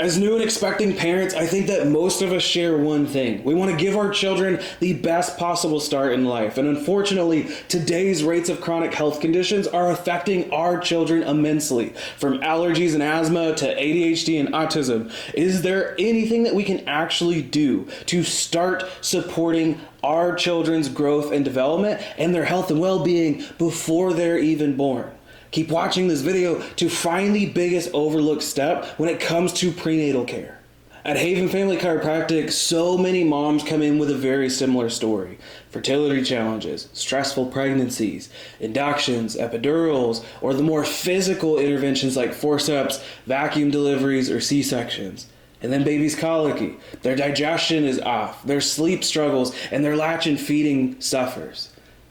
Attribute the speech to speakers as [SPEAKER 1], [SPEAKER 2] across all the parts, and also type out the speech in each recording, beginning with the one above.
[SPEAKER 1] As new and expecting parents, I think that most of us share one thing. We want to give our children the best possible start in life. And unfortunately, today's rates of chronic health conditions are affecting our children immensely. From allergies and asthma to ADHD and autism. Is there anything that we can actually do to start supporting our children's growth and development and their health and well-being before they're even born? Keep watching this video to find the biggest overlooked step when it comes to prenatal care. At Haven Family Chiropractic, so many moms come in with a very similar story. Fertility challenges, stressful pregnancies, inductions, epidurals, or the more physical interventions like forceps, vacuum deliveries, or C-sections. And then baby's colicky. Their digestion is off, their sleep struggles, and their latch and feeding suffers.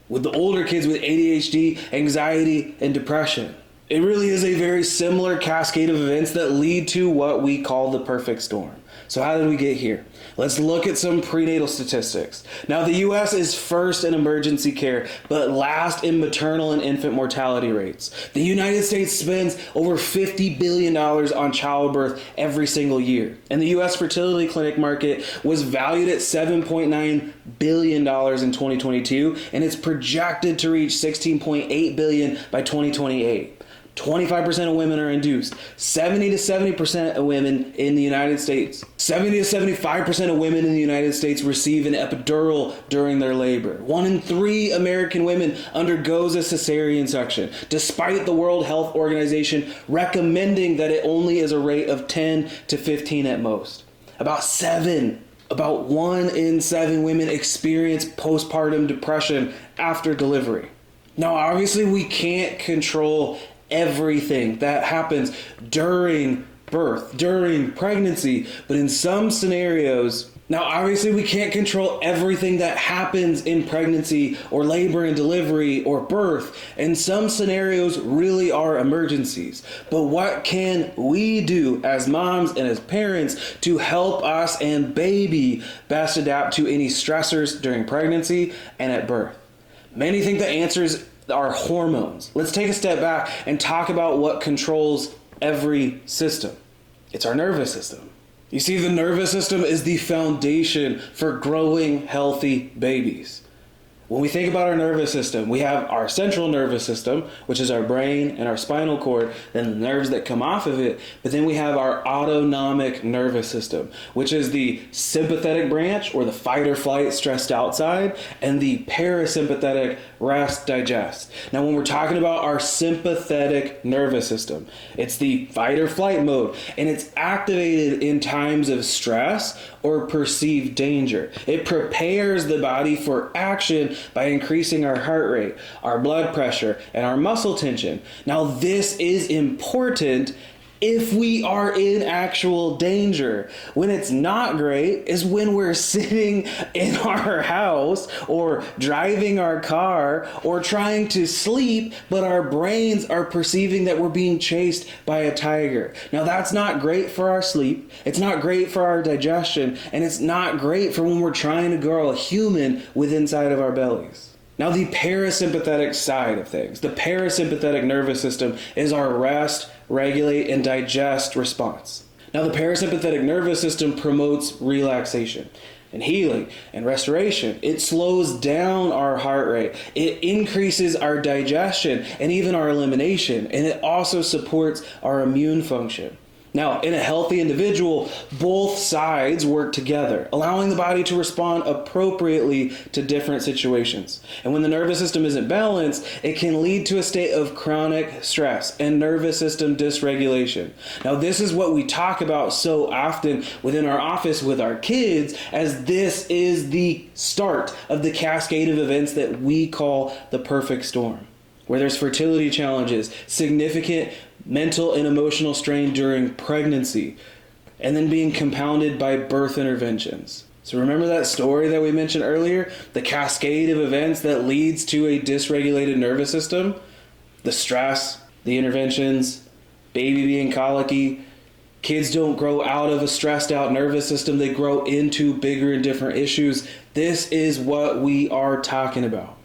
[SPEAKER 1] With the older kids with ADHD, anxiety, and depression. It really is a very similar cascade of events that lead to what we call the perfect storm. So how did we get here? Let's look at some prenatal statistics. Now, the U.S. is first in emergency care, but last in maternal and infant mortality rates. The United States spends over $50 billion on childbirth every single year. And the U.S. fertility clinic market was valued at $7.9 billion in 2022, and it's projected to reach $16.8 billion by 2028. 25% of women are induced. 70 to 70% of women in the United States. 70 to 75% of women in the United States receive an epidural during their labor. 1 in 3 American women undergoes a cesarean section, despite the World Health Organization recommending that it only is a rate of 10 to 15 at most. About 1 in 7 women experience postpartum depression after delivery. Now, obviously, we can't control everything that happens during birth, during pregnancy, but in some scenarios, now obviously we can't control everything that happens in pregnancy or labor and delivery or birth, and some scenarios really are emergencies. But what can we do as moms and as parents to help us and baby best adapt to any stressors during pregnancy and at birth? Many think the answers are hormones. Let's take a step back and talk about what controls every system. It's our nervous system. You see, the nervous system is the foundation for growing healthy babies. When we think about our nervous system, we have our central nervous system, which is our brain and our spinal cord, then the nerves that come off of it. But then we have our autonomic nervous system, which is the sympathetic branch, or the fight or flight, stressed out side, and the parasympathetic, rest, digest. Now, when we're talking about our sympathetic nervous system, it's the fight or flight mode, and it's activated in times of stress or perceived danger. It prepares the body for action by increasing our heart rate, our blood pressure, and our muscle tension. Now, this is important if we are in actual danger. When it's not great is when we're sitting in our house or driving our car or trying to sleep, but our brains are perceiving that we're being chased by a tiger. Now, that's not great for our sleep. It's not great for our digestion, and it's not great for when we're trying to grow a human with inside of our bellies. Now, the parasympathetic side of things, the parasympathetic nervous system, is our rest, regulate, and digest response. Now, the parasympathetic nervous system promotes relaxation and healing and restoration. It slows down our heart rate. It increases our digestion and even our elimination, and it also supports our immune function. Now, in a healthy individual, both sides work together, allowing the body to respond appropriately to different situations. And when the nervous system isn't balanced, it can lead to a state of chronic stress and nervous system dysregulation. Now, this is what we talk about so often within our office with our kids, as this is the start of the cascade of events that we call the perfect storm, where there's fertility challenges, significant mental and emotional strain during pregnancy, and then being compounded by birth interventions. So remember that story that we mentioned earlier? The cascade of events that leads to a dysregulated nervous system? The stress, the interventions, baby being colicky. Kids don't grow out of a stressed out nervous system. They grow into bigger and different issues. This is what we are talking about.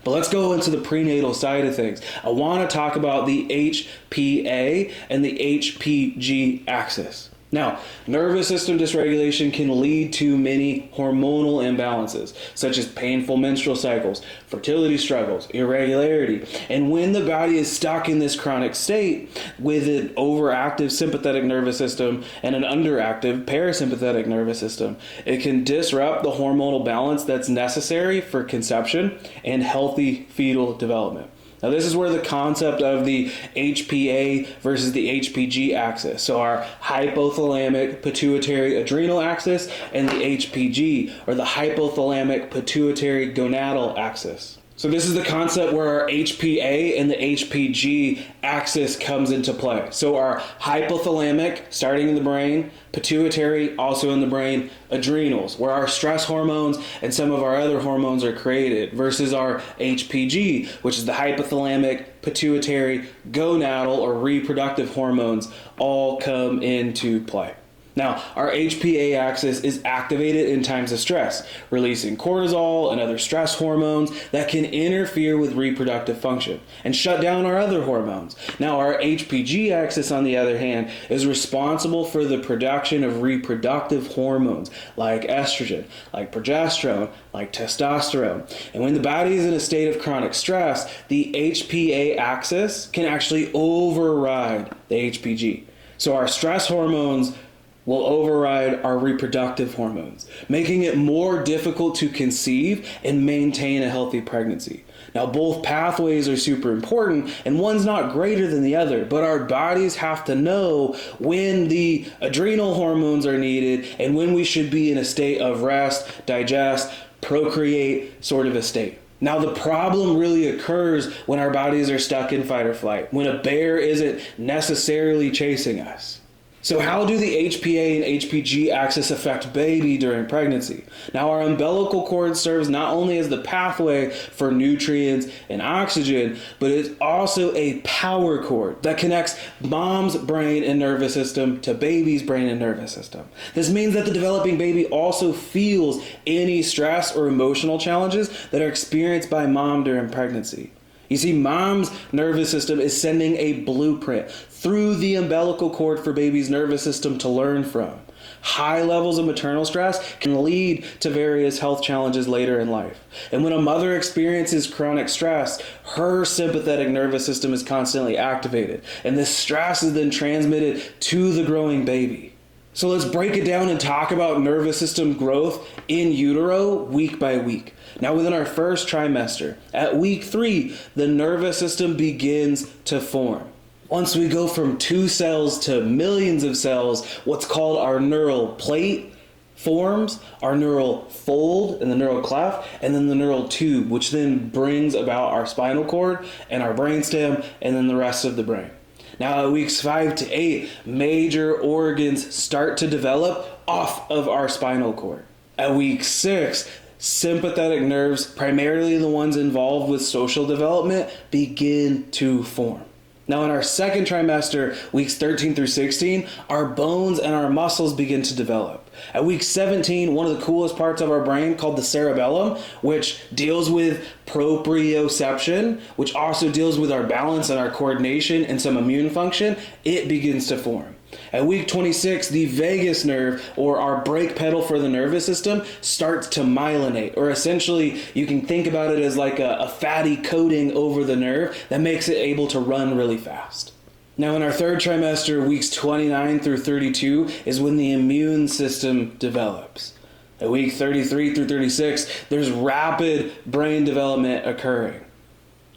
[SPEAKER 1] But let's go into the prenatal side of things. I want to talk about the HPA and the HPG axis. Now, nervous system dysregulation can lead to many hormonal imbalances, such as painful menstrual cycles, fertility struggles, irregularity. And when the body is stuck in this chronic state with an overactive sympathetic nervous system and an underactive parasympathetic nervous system, it can disrupt the hormonal balance that's necessary for conception and healthy fetal development. Now, this is where the concept of the HPA versus the HPG axis, so our hypothalamic pituitary adrenal axis, and the HPG, or the hypothalamic pituitary gonadal axis. So this is the concept where our HPA and the HPG axis comes into play. So our hypothalamic, starting in the brain, pituitary, also in the brain, adrenals, where our stress hormones and some of our other hormones are created, versus our HPG, which is the hypothalamic, pituitary, gonadal, or reproductive hormones, all come into play. Now, our HPA axis is activated in times of stress, releasing cortisol and other stress hormones that can interfere with reproductive function and shut down our other hormones. Now, our HPG axis, on the other hand, is responsible for the production of reproductive hormones like estrogen, like progesterone, like testosterone. And when the body is in a state of chronic stress, the HPA axis can actually override the HPG. So our stress hormones will override our reproductive hormones, making it more difficult to conceive and maintain a healthy pregnancy. Now, both pathways are super important, and one's not greater than the other, but our bodies have to know when the adrenal hormones are needed and when we should be in a state of rest, digest, procreate sort of a state. Now, the problem really occurs when our bodies are stuck in fight or flight, when a bear isn't necessarily chasing us. So how do the HPA and HPG axis affect baby during pregnancy? Now, our umbilical cord serves not only as the pathway for nutrients and oxygen, but it's also a power cord that connects mom's brain and nervous system to baby's brain and nervous system. This means that the developing baby also feels any stress or emotional challenges that are experienced by mom during pregnancy. You see, mom's nervous system is sending a blueprint through the umbilical cord for baby's nervous system to learn from. High levels of maternal stress can lead to various health challenges later in life. And when a mother experiences chronic stress, her sympathetic nervous system is constantly activated, and this stress is then transmitted to the growing baby. So let's break it down and talk about nervous system growth in utero week by week. Now, within our first trimester, at week 3, the nervous system begins to form. Once we go from 2 cells to millions of cells, what's called our neural plate forms, our neural fold and the neural cleft, and then the neural tube, which then brings about our spinal cord and our brainstem and then the rest of the brain. Now, at weeks 5 to 8, major organs start to develop off of our spinal cord. At week 6, sympathetic nerves, primarily the ones involved with social development, begin to form. Now, in our second trimester, weeks 13 through 16, our bones and our muscles begin to develop. At week 17, one of the coolest parts of our brain, called the cerebellum, which deals with proprioception, which also deals with our balance and our coordination and some immune function, it begins to form. At week 26, the vagus nerve, or our brake pedal for the nervous system, starts to myelinate, or essentially you can think about it as like a fatty coating over the nerve that makes it able to run really fast. Now, in our third trimester, weeks 29 through 32, is when the immune system develops. At week 33 through 36, there's rapid brain development occurring.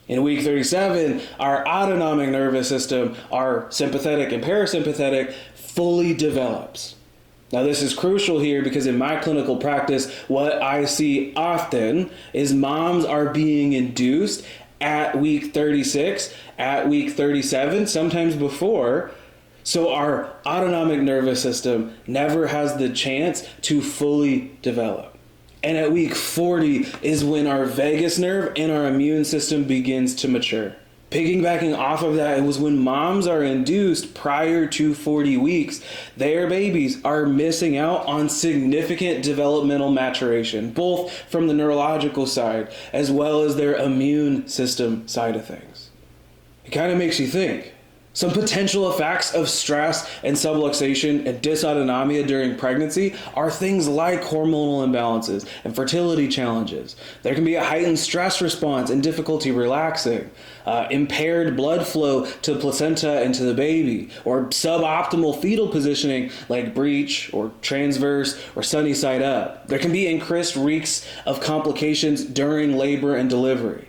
[SPEAKER 1] In week 37, our autonomic nervous system, our sympathetic and parasympathetic, fully develops. Now, this is crucial here because in my clinical practice, what I see often is moms are being induced at week 36, at week 37, sometimes before. So our autonomic nervous system never has the chance to fully develop. And at week 40 is when our vagus nerve and our immune system begins to mature. Piggybacking off of that, it was when moms are induced prior to 40 weeks, their babies are missing out on significant developmental maturation, both from the neurological side as well as their immune system side of things. It kind of makes you think. Some potential effects of stress and subluxation and dysautonomia during pregnancy are things like hormonal imbalances and fertility challenges. There can be a heightened stress response and difficulty relaxing, impaired blood flow to the placenta and to the baby, or suboptimal fetal positioning like breech or transverse or sunny side up. There can be increased risks of complications during labor and delivery.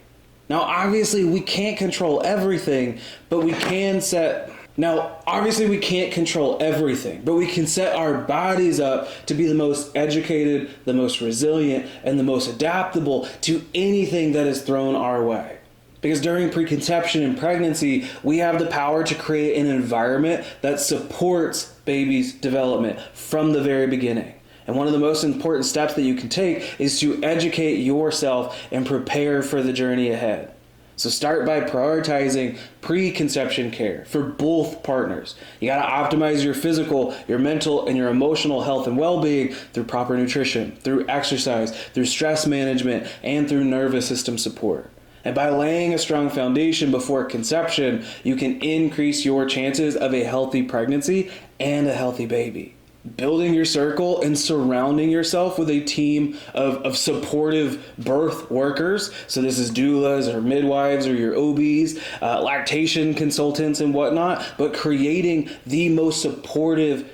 [SPEAKER 1] Now, obviously, we can't control everything, but we can set... we can't control everything, but we can set our bodies up to be the most educated, the most resilient, and the most adaptable to anything that is thrown our way. Because during preconception and pregnancy, we have the power to create an environment that supports baby's development from the very beginning. And one of the most important steps that you can take is to educate yourself and prepare for the journey ahead. So start by prioritizing preconception care for both partners. You got to optimize your physical, your mental, and your emotional health and well-being through proper nutrition, through exercise, through stress management, and through nervous system support. And by laying a strong foundation before conception, you can increase your chances of a healthy pregnancy and a healthy baby. Building your circle and surrounding yourself with a team of supportive birth workers. So this is doulas or midwives or your OBs, lactation consultants and whatnot, but creating the most supportive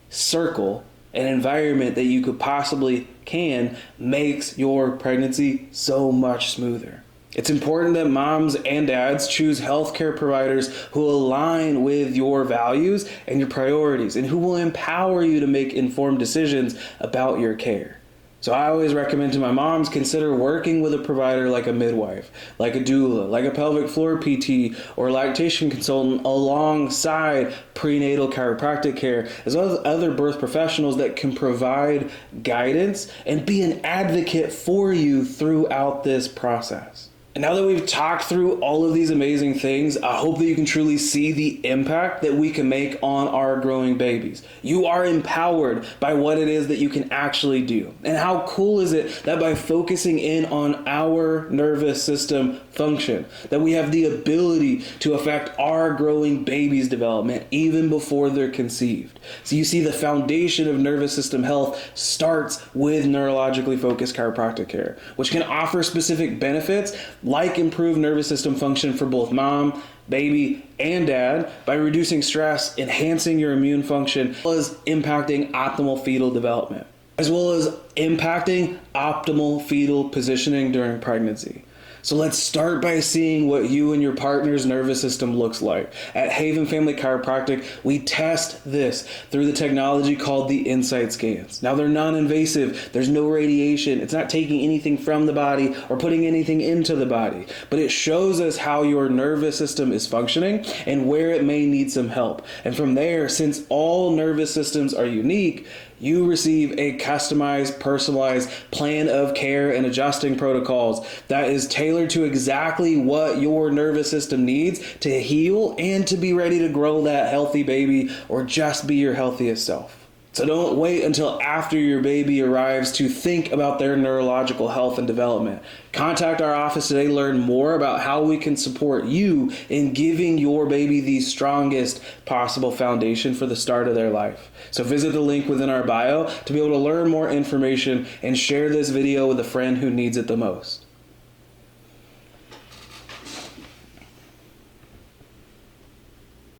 [SPEAKER 1] circle and environment that you could possibly can makes your pregnancy so much smoother. It's important that moms and dads choose healthcare providers who align with your values and your priorities and who will empower you to make informed decisions about your care. So I always recommend to my moms, consider working with a provider like a midwife, like a doula, like a pelvic floor PT or lactation consultant alongside prenatal chiropractic care, as well as other birth professionals that can provide guidance and be an advocate for you throughout this process. And now that we've talked through all of these amazing things, I hope that you can truly see the impact that we can make on our growing babies. You are empowered by what it is that you can actually do. And how cool is it that by focusing in on our nervous system function, that we have the ability to affect our growing baby's development even before they're conceived. So you see, the foundation of nervous system health starts with neurologically focused chiropractic care, which can offer specific benefits like improved nervous system function for both mom, baby, and dad by reducing stress, enhancing your immune function, as well as impacting optimal fetal development, as well as impacting optimal fetal positioning during pregnancy. So let's start by seeing what you and your partner's nervous system looks like. At Haven Family Chiropractic, we test this through the technology called the INSiGHT Scans. Now, they're non-invasive. There's no radiation. It's not taking anything from the body or putting anything into the body, but it shows us how your nervous system is functioning and where it may need some help. And from there, since all nervous systems are unique, you receive a customized, personalized plan of care and adjusting protocols that is tailored to exactly what your nervous system needs to heal and to be ready to grow that healthy baby or just be your healthiest self. So don't wait until after your baby arrives to think about their neurological health and development. Contact our office today to learn more about how we can support you in giving your baby the strongest possible foundation for the start of their life. So visit the link within our bio to be able to learn more information and share this video with a friend who needs it the most.